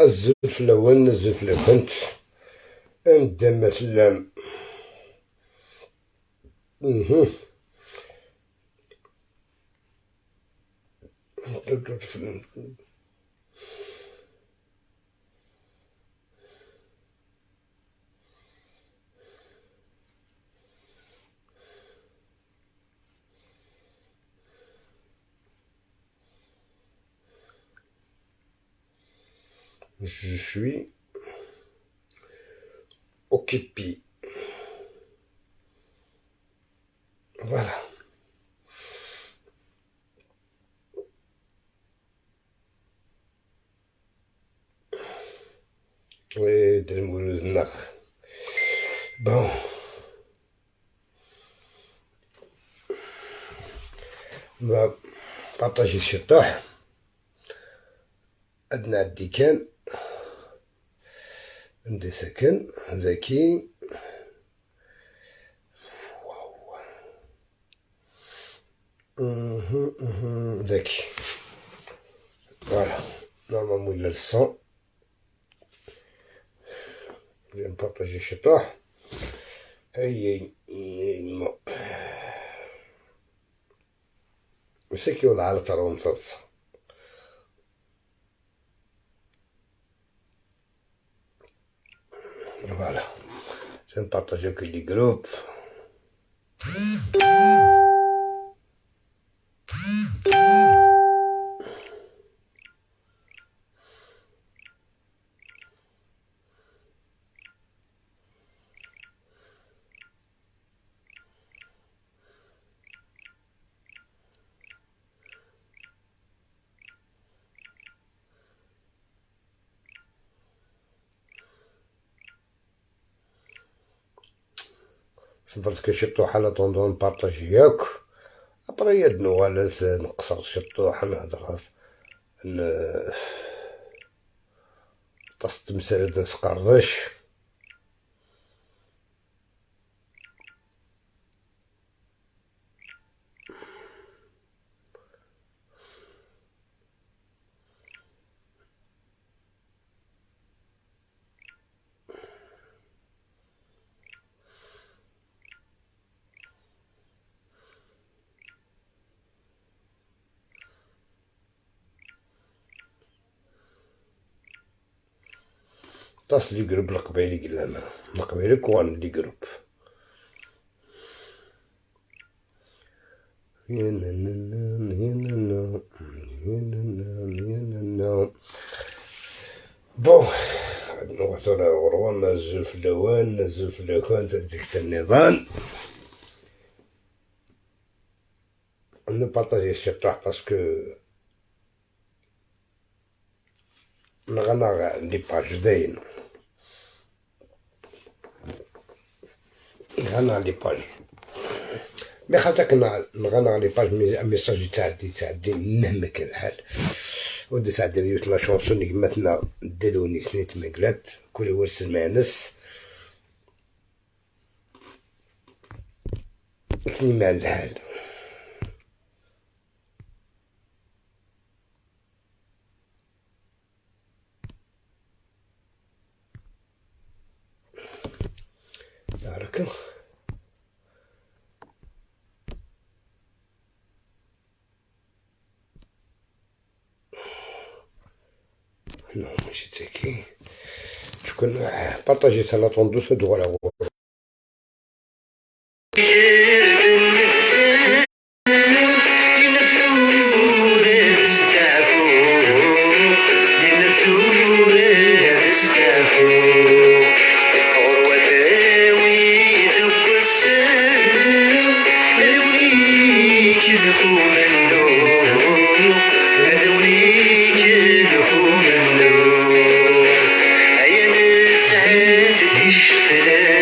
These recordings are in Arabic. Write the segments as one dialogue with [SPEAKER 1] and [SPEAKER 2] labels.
[SPEAKER 1] الزفلون الزفلكنت ندم مسلم. Je suis occupé. Voilà. Oui, de Mouloudnach. Bon. On va partager ce temps. أدنى الديكان عندي سكن ذكي. ذكي. Voilà. Normalement il a le son. Je vais me partager chez toi. Hey, c'est qui on a le talon de ça. Voilà. Je vais me partager avec les groupes. صفرت كشطوح على طوندون بارطاجي ياك ابرا يدنو على نقصر الشطوح نهضر طاس تمثال نسقردش. طاس لي جروب القبايلي قلاما القبايلي كوان لي جروب. بون نوصل غروان نزل في اللوان نزل في اللوان ديك النظام نبارطاجي الشطوح باسكو نغنى لي باج داين نغنى لي باج مي خاطرك نغنى لي باج ميساج تعدي مهما كان الحال ودي تعدي ريوت لا شونسون كماتنا دلوني سنيت مقلات كل ورس المانس كني مع الحال. هاكا نو ماشي تاكي شكون بارطاجيت على طوندوس دوغ
[SPEAKER 2] Finish.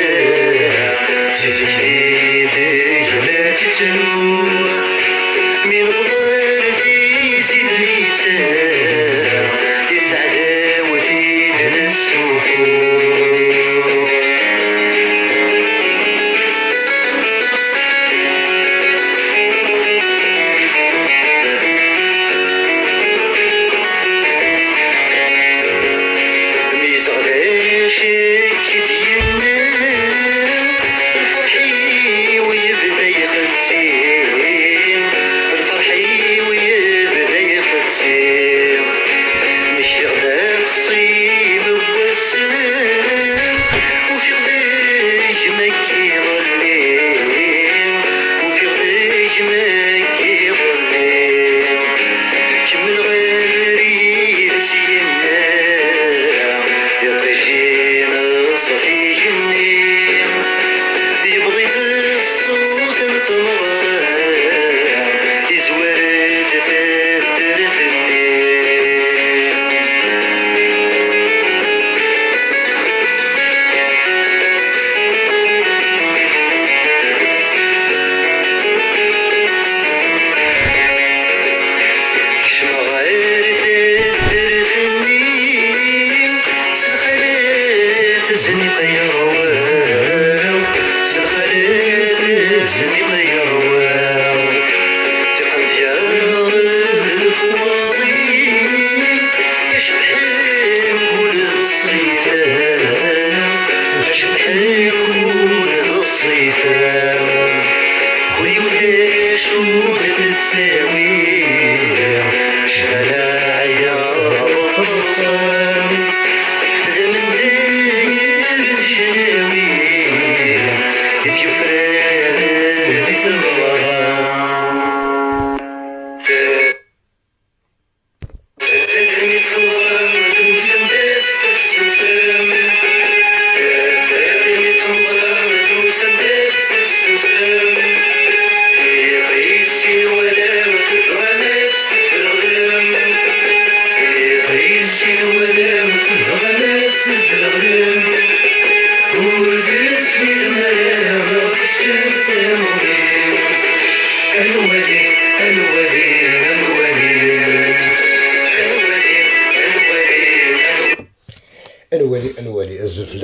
[SPEAKER 1] انوالي الزوج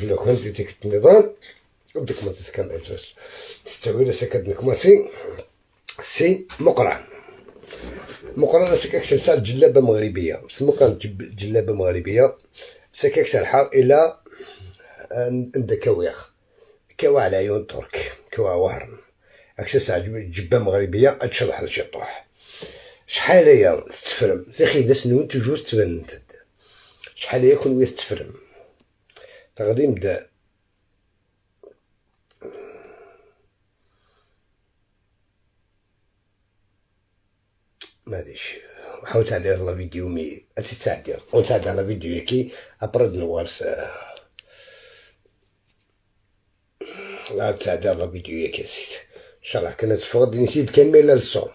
[SPEAKER 1] الاول ديك النظام وديك ما تتكلم اساس تستوي لسكت نكماسي سي مقران سكاك سلسال جلابه مغربيه سمو كانت جلابه مغربيه سكاك سالحه الى عند كواخ كوا على عيون ترك كوا وهرن اكسس جبه مغربيه اتشرح هذا الشيء طوح شحال هي تتفرم سيخي دا سنون توجور تبان شحال هي كون ويا تتفرم غادي نبدا معليش حاول تعدي على فيديو مي تتعدي ونتعدي على فيديو ياكي ابرد نوارس لا تساعد على فيديو ياك يا سيدي ان شاء الله كنا تفقد نسيت كامل الصوم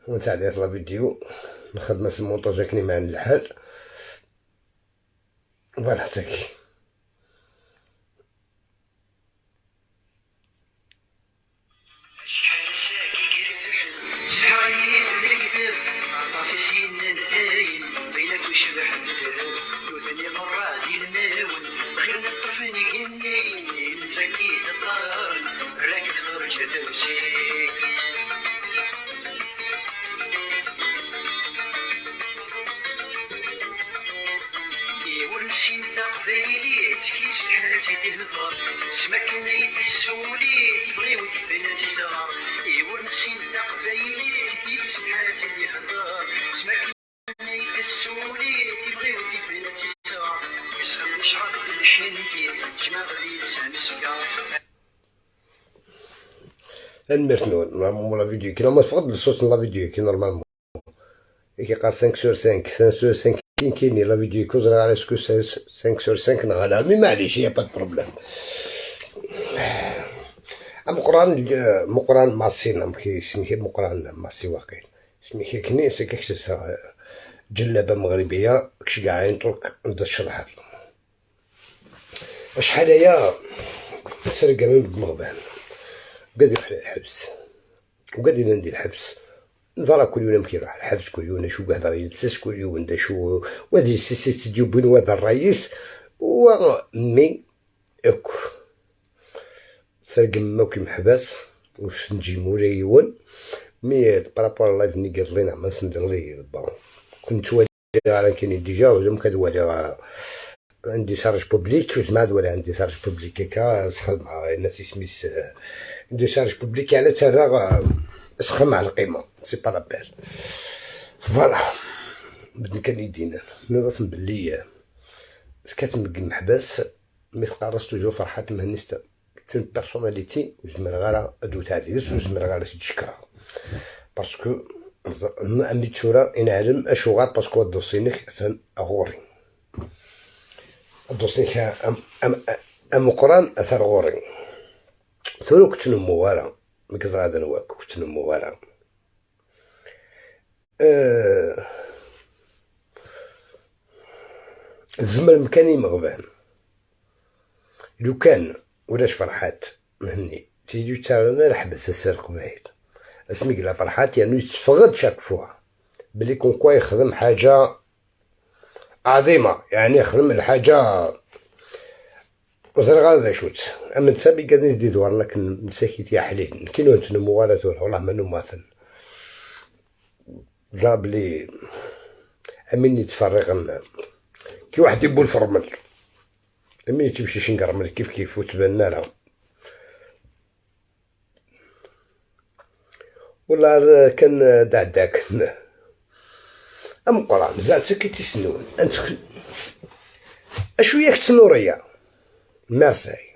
[SPEAKER 1] ونساعد على فيديو نخدم المونتاج كني مع الحال فوالا حتاكي المرتنو نورمالمون لا فيديو كي ما تفقد الصوت لا فيديو كي نورمالمون كي قال 5 sur 5 5 sur 5 كيني لا فيديو كوز راه على سكو 5 sur 5 نغالا مي معليش هي با بروبليم مقران ماسينا كي سميه مقران ماسي واقيل سميه كني سكاكس جلابه مغربيه كش كاع ينطرك نبدا الشرح شحال هي سرقه من بمغبان وقاد يروح للحبس وقاد يندي الحبس نزرا كل يوم كيروح الحبس كل يوم شو قاعد يلبس كل يوم دا شو وهادي السيسي تجيبون وهذا الرئيس ومي اك سرق ماكي محبس واش نجي مولاي يون مي برابور لايف ني قال لينا ما سندير لي بون كنت والي راه كاين ديجا وزعما كدوالي عندي شارج بوبليك وجمع ولا عندي شارج بوبليك هكا سخدم الناس سميت عندي شارج بوبليك على ترى سخدم مع القيمه سي با لابيل فوالا بدنا كان يدينا نظن بلي كتمك المحبس مي تقارص توجور فرحات مهنسته اون بيرسوناليتي وزمر غالا ادو تعديس وزمر غالا تشكرها باسكو امي تشورا نعلم اشو غار باسكو الدوسينك غوري الدوسينك ام قران اثر غوري ثلو كنت نموارا مكزر هذا نواك كنت نموارا الزمر مكاني مغبان لو كان ولاش فرحات مهني تيجي تسالنا نحبس السرق بعيد اسمي قلا فرحات يعني يتفقد شاك فوا بلي كون كوا يخدم حاجه عظيمه يعني يخدم الحاجه وزر غادا شوت اما نسابي قاعد نزيد دوار لكن مساكيت يا حليل كيلو انت موالات والله ما نماثل لا بلي امني تفرغ كي واحد يبول فرمل امي تمشي شنقرمل كيف وتبنى لها والله كان داك ام قران زعما كي تسنون انت اشويه تنوريه مارسي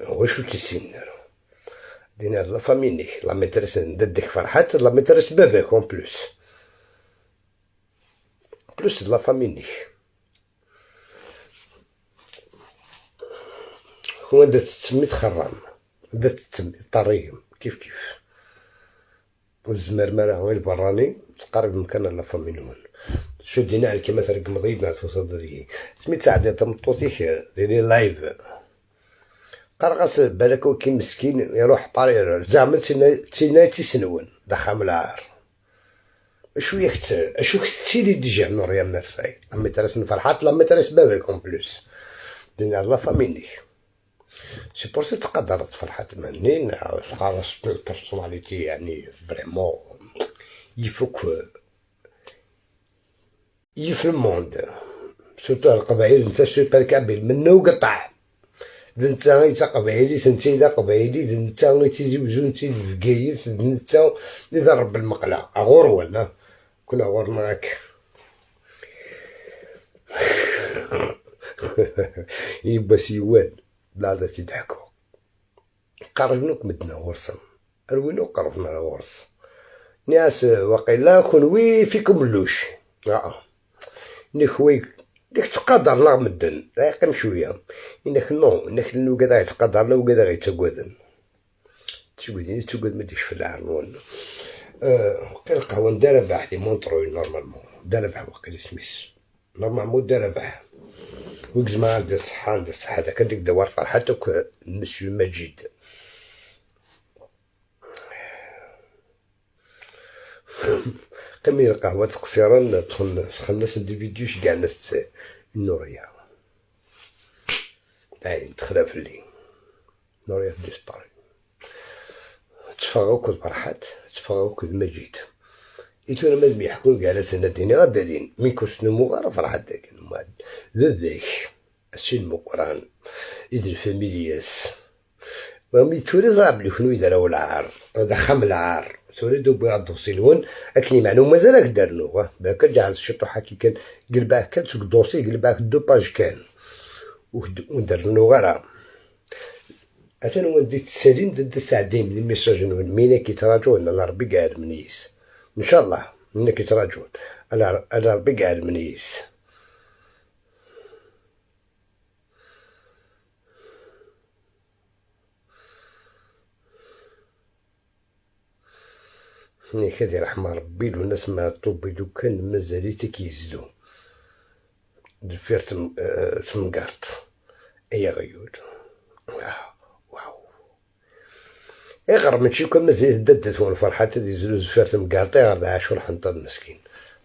[SPEAKER 1] هو شو تسين دينا لا فاميني لا ميتريس نددك فرحات لا ميتريس باباك اون بلوس لا فاميني هو دا تسمي تخرم دا تسمي طريهم كيف والزمرمرة غير براني تقرب مكان لا فامينون شو دينا على كيما ترك مضيب مع توصل ديكي سميت ساعد تمطوطيك ديري لايف قرقص بالك كي مسكين يروح طاري زعما تسينا تيسنون دخام العار شويه اشو تسيري ديجا نوريا ميرساي امي ترس فرحات لما ترس بابك اون بلوس دينا لا فاميني سي بور سي تقدر فرحات منين خلاص البيرسوناليتي يعني فريمون يفوك يف الموند سورتو القبائل نتا سوبر كابيل منو قطع نتا غيتا قبائلي سنتي دا قبائلي نتا غيتي زوجو نتا فكايس نتا إذا رب المقلة غور ولا كنا غور معاك يبا سيوان لا لا تضحكو قربنوك مدنا ورصا الوينو قربنا الورص ناس وقيلا كونوي فيكم اللوش نخوي ديك تقدر لا مدن رايقم شويه انك نو انك لو قدا يتقدر لو قدا غيتقودن تقود ما ديش في العرنون وقيل القهوه ندار بحدي مونطروي نورمالمون دار بح وقيل سميس نورمالمون دار بح وكزما عندي الصحة داك ديك دوار فرحتك مسيو مجيد كمية القهوة تقصيرا دخل خلص دي فيديوش كاع ناس النورية داين دخلها في الليل نورية ديسباري تفاغوك الفرحات تفاغوك المجيد إيتونا مازال يحكون كاع على سنتين غادرين من كوسنمو غير فرحات داك ذاك الشي المقران إذ الفاميلياس ومي توريز راه بلي شنو يدراو العار دخم العار توريدو بغا دوسيلون اكني معلوم مازالك دارنو بالك رجع الشطوحه كي كان قلباه كان سوق دوسي قلباه دو باج كان ودرنو غير اثنا ودي تسالين ضد ساعدين من الميساجون مينا كيتراجعون على ربي قاعد منيس ان شاء الله منا كيتراجعون على ربي قاعد منيس ني كدي رحمة ربي لو الناس ما طوبيدو كان مازاليتي كيزدو دفير تمقارط اي غيود واو غير ماشي كان مازال ددت وان فرحات دي زلو زفير تمقارطي غير عاشور حنطر مسكين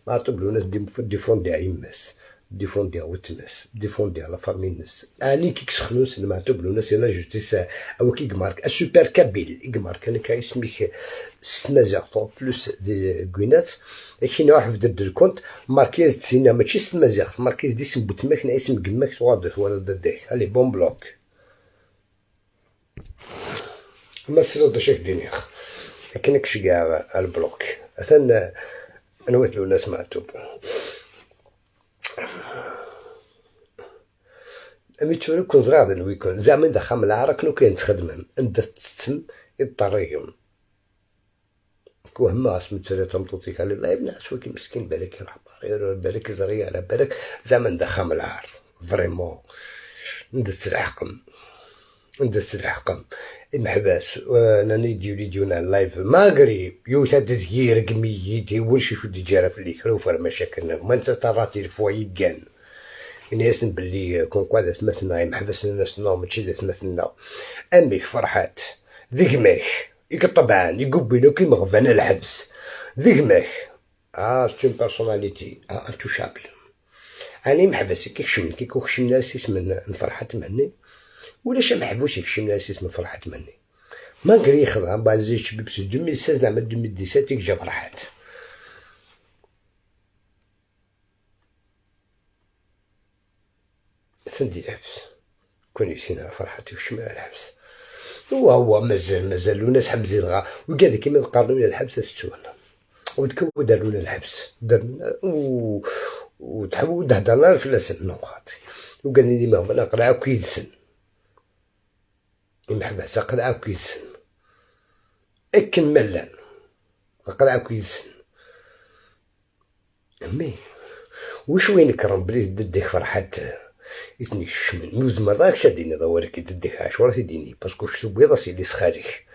[SPEAKER 1] ما طوبلو ناس ديفوندي عيماس ديفوندي وتناس ديفوندي على فامي الناس اني كي كسخنو سلما طوبلو ناس يلا جوستيس او كي مارك السوبر كابيل مارك انا كاسميك ستمازيغ بلوس دي كوينات كاين واحد في درد الكونت ماركيز تسينا ماشي ستمازيغ ماركيز دي اسم بوتماك اسم قماك توادث ولا دديك الي بون بلوك ما سيرو شاك دينيغ لكن كش كاع البلوك اثنا انا وثلو ناس معتوب امي تشوفو كون صغار الويكون زعما دخل العرق كانوا كيتخدمهم انت تتم يضطريهم وهما اسمو تسالي تمطوطي قال الله ابن عسوكي مسكين بالك يروح بارير بالك يزري على بالك زعما دخل العار فريمون ندت الحقم المحباس ناني ديونا اللايف ما قريب يوتا تدير قميتي وش شو تجارة في اللي كروفر مشاكلنا ما انت طراتي الفوايي كان الناس بلي كون قاعدة تمثلنا محبس الناس نو ماشي تمثلنا اميك فرحات ذقماك طبعا يقبلو كيما غفانا الحبس ذقماك سي بيرسوناليتي انتوشابل اني محبس كي كوخشم ناس من فرحات مني ولا شي محبوس يكشم ناس من فرحات مني ما قري يخضع بازي شبيبس 2016 زعما 2017 يجا فرحات ثندي الحبس كون يسين على فرحتي وشمع الحبس وهو مازال وناس حمزين غا وكاع كيما قارنوا الحبس تتسونا ودكو دارونا الحبس درنا وتحول هضرنا الفلاس النقاط وقال لي ما هو انا قرا كيدسن المحبس قرا كيدسن اكن ملان قرا كيدسن امي وش وين كرم بلي دديك فرحت يتني الشمن موز مرات شاديني ضوارك دديك عشورة تديني باسكو شتو بيضا سيلي سخاريك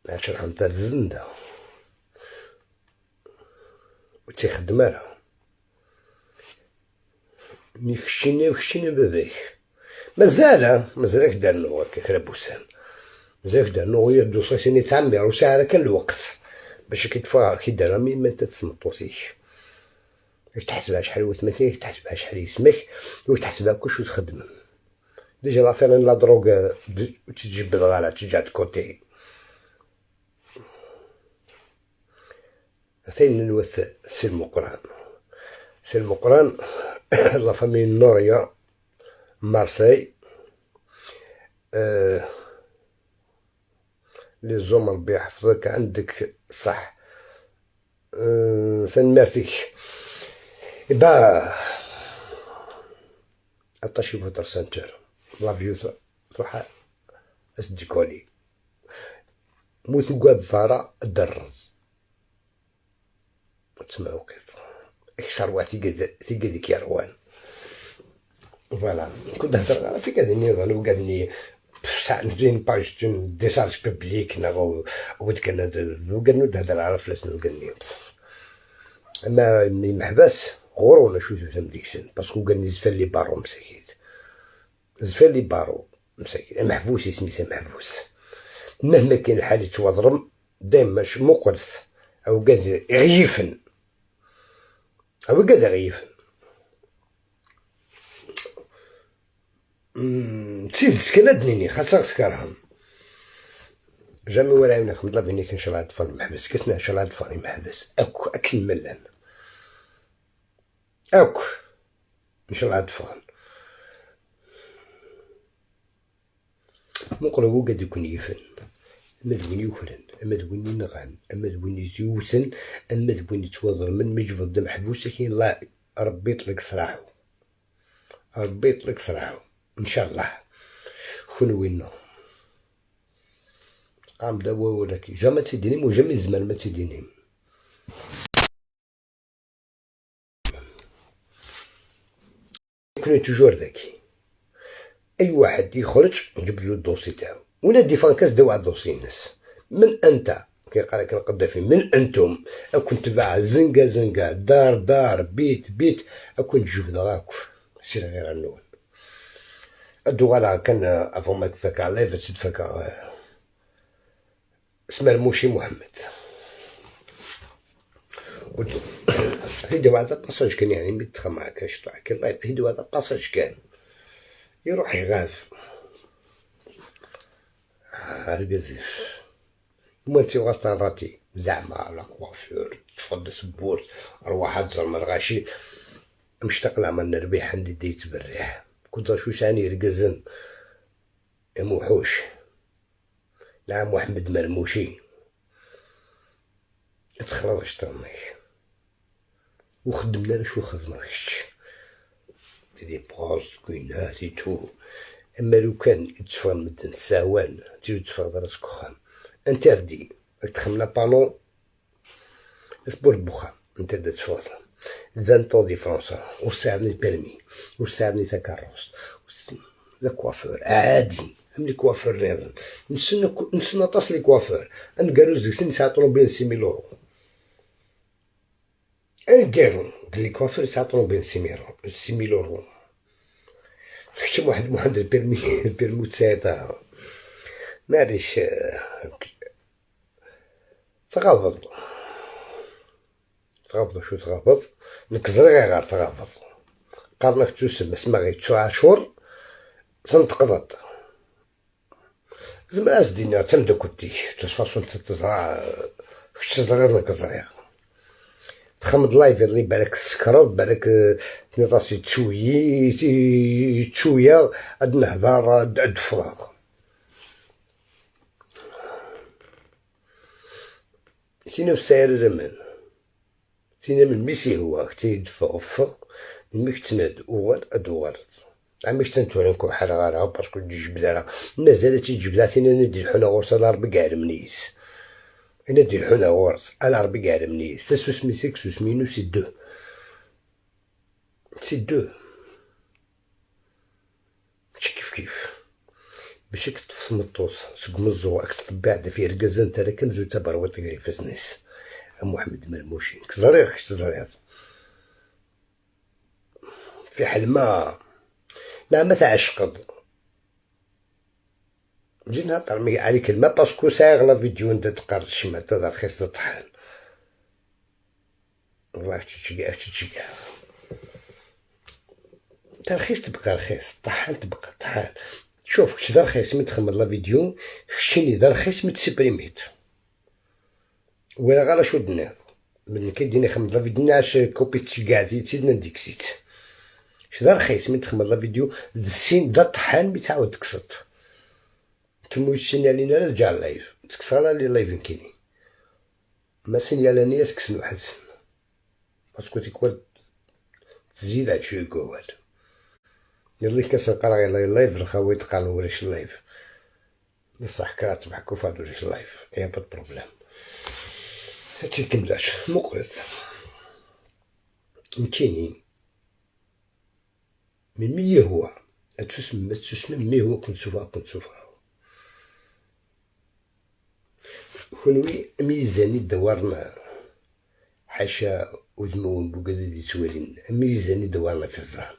[SPEAKER 1] عشان حمتا الزنده وتيخدم راه مي خشيني باباك مازالك دارنو هكاك لابوسان مازالك دارنو غير دوساسيني تعمر وساعة كان الوقت باش كيدفع كي دارها ميما انت تسمطوسيك تحسبها شحال وثمنك تحسبها شحال يسمك وتحسبها كلشي وتخدم ديجا لافير لا دروغ تجيب الغالة تجي عند كوتي ثاني نوث سي المقران لا فامي نوريا مارسي لي زوم ربي يحفظك عندك صح سان ميرسيك با عطاشي فوتر سنتر لافيو تروح اسديكولي موثو قاد فارا الدرز تسمعو كيف اكثر وقت تيقدك يا روان فوالا كنت نهضر على فيك هادي النظام وقالني ساعة ندير باج ديسارج بوبليك نغو ودكنا وقالنا نهضر على فلاسنا وقالني اما محبس غورونا شو تفهم ديك السن باسكو قالني زفال لي بارو مساكين محبوس يسميتها محبوس مهما كان الحال يتوضرم دايما مقرث او قال غيفن او قال غيفن تسيد تكلدني خاصك تفكرهم جامي ولا عيونك مطلب اني كنشرع الطفل محبس كسنا شرع الطفل محبس اكل ملان نشرع الطفل مقربو قد يكون يفن اما دوين يوفرن اما دوين ينغان اما دوين يزيوثن اما دوين يتوضر من مجبض محبوس كاين لا ربي يطلق صراحو ان شاء الله خنوينا قام دابا ولكن جا ما تيديني وجا من الزمان ما تيديني كنا توجور ذكي اي واحد يخرج نجيب له الدوسي تاعو ولا ديفانكاس داو على الدوسي الناس من انت كيقال لك القذافي من انتم اكون تبع زنقه دار بيت اكون تجبد غاكو سير غير النون الدوغالا كان افون ما تفكا لايف تفكا اسمه الموشي محمد هيدو هذا الباساج كان يعني ميتخا معاك اش طلع كان هيدو هذا الباساج كان يروح يغاف القزيف وانتي غاسطان راتي زعما على كوافير تفضل سبور ارواح تزر مرغاشي مشتاق لعمل نربيح عندي ديت بالريح كنت شو ثاني رقزن يا موحوش نعم محمد مرموشي تخرجش طرميك وخدمنا شو خدمناش دي بغاز كويناتي تو اما لو كان يتفرم مدن ساوان تيجي تفرض راسك خام انتردي تخمنا بانو تبور بوخام انت تفرض 20 طون دي فرنسا وساعدني البيرمي وساعدني تاكاروس لا كوافور عادي هم لي كوافور رياضن نسنا طاس لي كوافور ان قالو ديك السن يساعطونو بين 6000 يورو ان قالو قال لي كوافور يساعطونو بين 6000 يورو شتي واحد البيرمي تساعدها معليش تغافض شو تغافض نكزر غير تغافض قارنك تسمى اسمها غير 9 شهور تنتقضت زعما اسدينا تمدا كنتي تصفاصون تزرع كنت تزرع غير نكزريها تخمض لايف اللي بالك تسكرض بالك تنطاسي تشويه هاد نهضر هاد فراغ. تينا في ساير الرمان تينا من ميسي هو كتي دفغ الميك تناد اوغاد ادوغاد عميش تنتوالنكو حال غارها باسكو تجي جبدالها مازال تيجبدها تينا ندي الحنا غورس على ربي كاع المنيس انا دي الحنا غورس على ربي كاع المنيس تسوس ميسيك سوس مينو سي دو ماشي كيف باش كتطفي مطوط تقمزو راك تطبع فيه ركازا نتا راه كنزو تا بروات لي فاسنيس محمد مرموشي كزريغ في حلمة لا ما تعشقد جينا طرمي عليك الماء باسكو سايغ لا فيديو نتا تقرد الشمع تا رخيص الطحان راك تشقع تا رخيص تبقى رخيص طحان تبقى طحان. شوف كش دا رخيص من تخمر لا فيديو خشيني دا رخيص من تسبريميت ولا غالا شو دنيا من كيديني خمر لا فيديو ناش كوبي تشقع زيدنا نديك زيت كش دا رخيص من تخمر لا فيديو السين دا طحان بتعاود تكسط كيما يسينالينا لا رجع اللايف تكسر لي اللايف نكيني ما سينالانيا تكسن واحد السن باسكو تيكون تزيد هادشي يقول يلي كنقرا غير اللايف الخاوي تقالو وريش اللايف بصح كرات تبحكو فهاد وريش اللايف يا با بروبليم هادشي كملاش مقرض مكيني من مية هو تسمى مي هو كنت شوفها خنوي ميزاني دورنا حاشا وذمون بوكادي توالين ميزاني دورنا في الزهر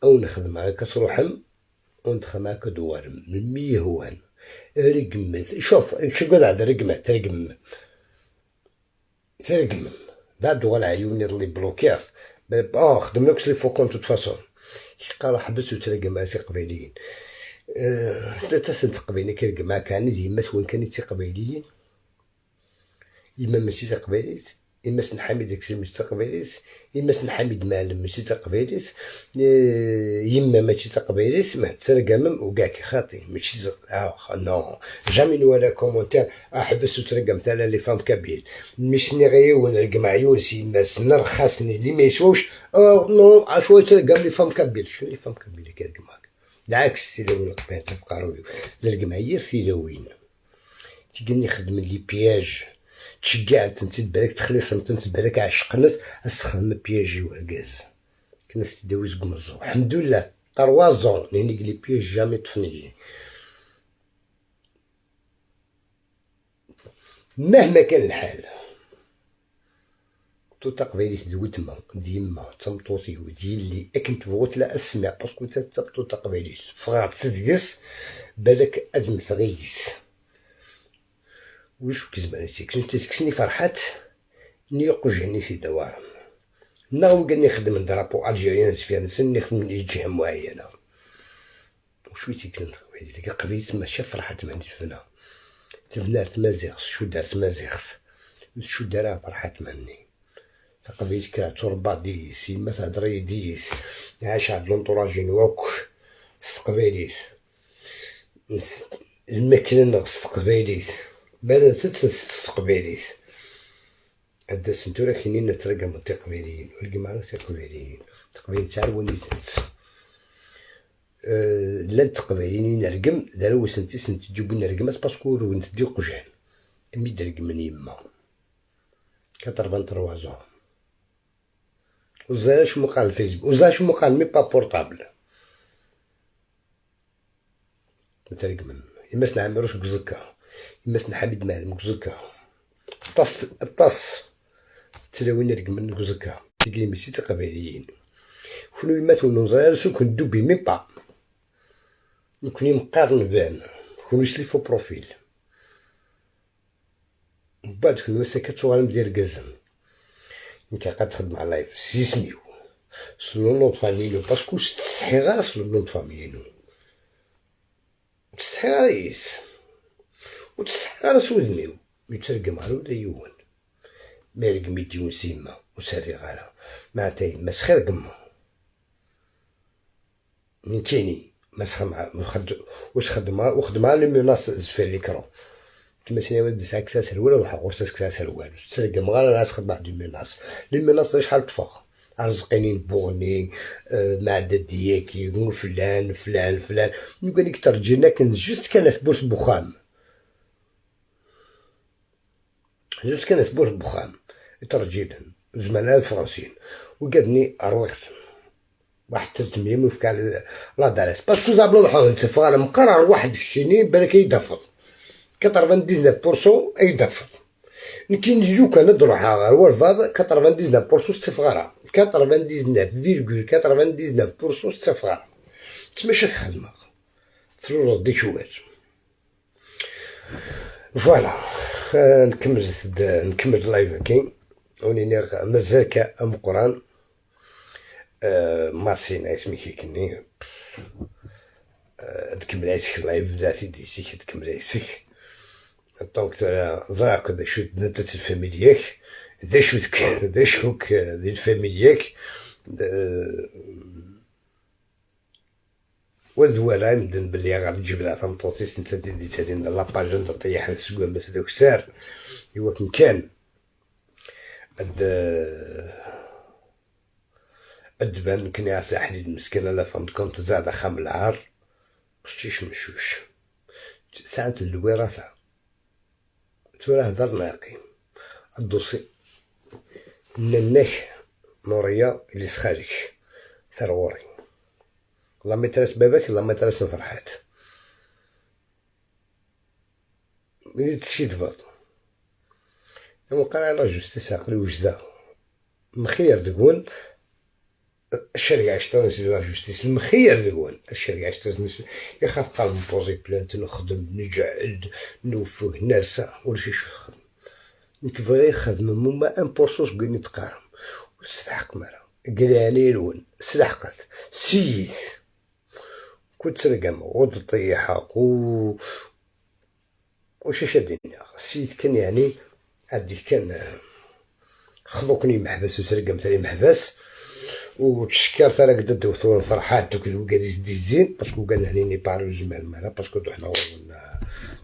[SPEAKER 1] او نخدم هكا تروحم وندخل هكا دوارم من مية هوان رقم شوف شو قد هذا رقمه ترقم دا دوال عيوني اللي بلوكيات خدم لكش لي فوكون توت فاسون قال حبس وترقم مع قبيليين ثلاثة سنة قبيليين كيرقم هكا يعني ديما وين كانت قبيليين إما ماشي تقبيليت إما سن حميد داكشي ماشي تقبيليت إما سن حميد معلم ماشي تقبيليت يما ماشي تقبيليت ما ترقمم وكاع كي خاطي ماشي نو جامي نوالا كومونتير احبس وترقم تاع لي فام كابيل مشني غير ونرقم عيون سي الناس نرخصني اللي ما يسواوش نو عشوي ترقم لي فام كابيل شنو لي فام كابيل كيرقم هكا بالعكس تيلاوين القبيل تبقى رويو ترقم عير تيلاوين تيقلني خدم لي بياج تشقعت انت تبارك تخلص انت تبارك عشقنت استخدم بياجي والغاز كنا تداوز قمزو الحمد لله 3 زون يعني لي بياج جامي طفني مهما كان الحال تو تقبيلي دوتما ديما تمطوطي وديال لي اكنت بغوت لا اسمع باسكو تتبطو تقبيلي فغات تدقس بالك ادم تغيس وش كزبان سيكسون تسكسني فرحات نيقو جهني سي دوارم ناو قال نخدم درابو الجيريان فيها نسن نخدم من جهه معينه وشوي تيكسن خويا قبيلت ما شاف فرحات ما نتفنا تبنات مازيغ شو دارت مازيغ شو دارها فرحات مني تقبيلت كرا تربا ديس ما تهضري ديس عاش عند لونطوراجين واك استقباليت الماكله نغص استقباليت بلا تستقباليت هدا السنتورة كاينين نترقم التقبيليين والجماعة التقبيليين تقبيل تاع الوليدات لا التقبيليين نرقم دارو سنتي تجيبو نرقمات باسكو ونت دي قجان امي درقمني يما 83 زون وزالا شمو قال الفيسبوك وزالا شمو قال مي با بورطابل نترقمن يما سنعمروش كزكا يما سنحمد معلم كزكا الطاس تلاوين رقم كزكا تيجي ماشي تقبيليين كونو يماتو نوزال سو كون دوبي مي با يكوني مقارن بان كونو سليفو بروفيل بعد كونو ساكت صغار مدير كازم انت قاعد تخدم على لايف سيسميو سلو نوض فاميلو باسكو تستحي غير سلو نوض فاميلو تستحي غيس وتستحي غير سودميو يترقم على ولا يوان مالك ميدي ونسيما وساري غالا ما تاي مسخير قمة من كيني مسخ واش خدمها وخدمها لي مناص زفير لي كرو كيما سينا ولد ساعة كساس الولا وحق ورساس كساس الوالو تسرق مغالا ناس خدمة دي مناص لي مناص شحال تفاق رزقيني بوغني معدة دياكي فلان فلان فلان نقول لك ترجينا كان جوست كانت بورس بخام جوست كانت بورس بخام ترجينا زمان الفرنسيين وقادني ارويخت واحد 300 وفك على لا دارس باسكو زابلو ضحوا نتفق على مقرر واحد الشيني بالك يدفض 99% يدفض كي نجيو كندرو على الورفاض 99% استفغارا 99,99% استفغارا تماشي الخدمة فلوس ديك شوال فوالا نكمل اللايف كاين وني مازال كأم قران ماسينا اسمي كيكني تكملاتك اللايف بداتي ديسيك تكملاتك دونك زراك دا شو نتات الفامي ديالك دا شوك ديال الفامي ديالك وذوالا نبدن بلي غادي تجيب لها تمطوطيس نتا ديتها لينا لاباج نتا طيح نسقوا باش داك السار ايوا كون كان الدبان كنا ساحلي المسكينة لا فهمت كنت زاد خام العار مشتيش مشوش ساعة الوراثة تورا هدر ناقي الدوسي نناك نوريا اللي سخالك ثروري الله ما يترس باباك الله ما يترس فرحات ملي تشيد باب وقال على جوستيس عقلي وجدا مخير دقون الشركة عشتا نسير لا جوستيس المخير دقون الشركة عشتا نسير يخاف قال نبوزي بلانت نخدم نجعد نوفق نرسى ولا شي شو نخدم نكفغي خدمة مما امبورسوس قلني تقارم وسلحق مرة قلاني لون سلحقت سيث كنت سرقم غد طيحة وش شاديني سيث كان يعني عديت كان خذوكني محبس وسرقمت لي محبس وتشكرت على قد دوثون فرحات دوك وقاد يزيد الزين باسكو قال هنيني بارو زمان مالا باسكو دوحنا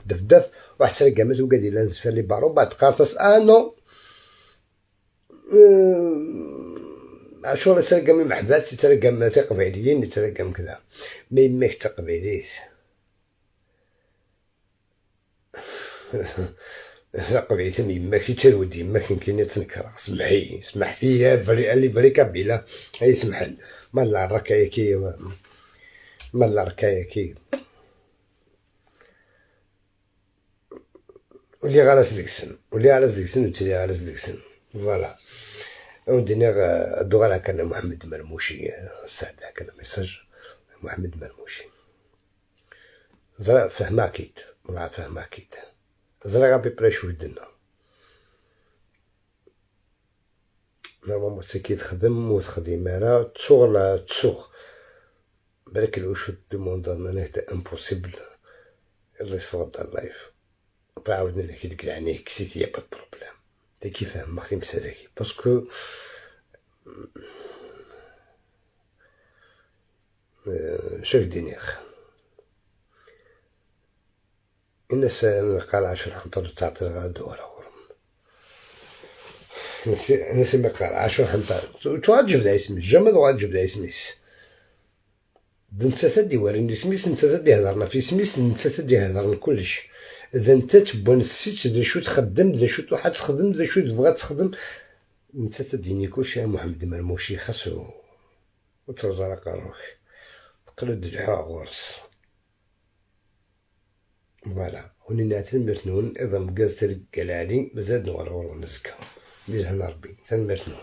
[SPEAKER 1] دف واحد ترقمت وقاد يلانس في لي بارو بعد قارتس نو شغل ترقمي محبس ترقم تقبيليين ترقم كذا ما يماك تقبيليت قبيلة يماك يترود يماك يمكن يتنكر سمحي سمحتي فري كابيلة هاي سمحل مالا الركاية كي مالا الركاية كي ولي غالس ديكسن وتلي غالس ديكسن فوالا ودينا الدوغالا كان محمد مرموشي السعدة كان ميساج محمد مرموشي زرا فهما اكيد مع فهما اكيد زرا غابي بريش ودنا نورمالمون سكي تخدم وتخدم راه تسوغ بالك الوش دوموند انا حتى امبوسيبل الله يصفد اللايف عاودنا لك ديك العني كسيت يا با بروبليم تا كيفاه مختي مسالاكي باسكو شوف دينيغ الناس قال 10 حنطر تعطي غادو ولا غرم الناس ما قال 10 حنطر تواجب ذا اسمي جمد واجب ذا اسميس انت تدي وريني سميس انت تدي هضرنا في سميس انت تدي هضرنا كلش اذا انت تبون السيت ذا شو تخدم ذا شو واحد تخدم ذا شو تبغى تخدم انت تديني كلشي يا محمد مرموشي خاصو وترزق روحك تقلد الحوا غورس فوالا هوني ناتن مرتنون اذا مقاز ترقلالي بزاد نورور ونزكا دير هنا ربي تنمرتنون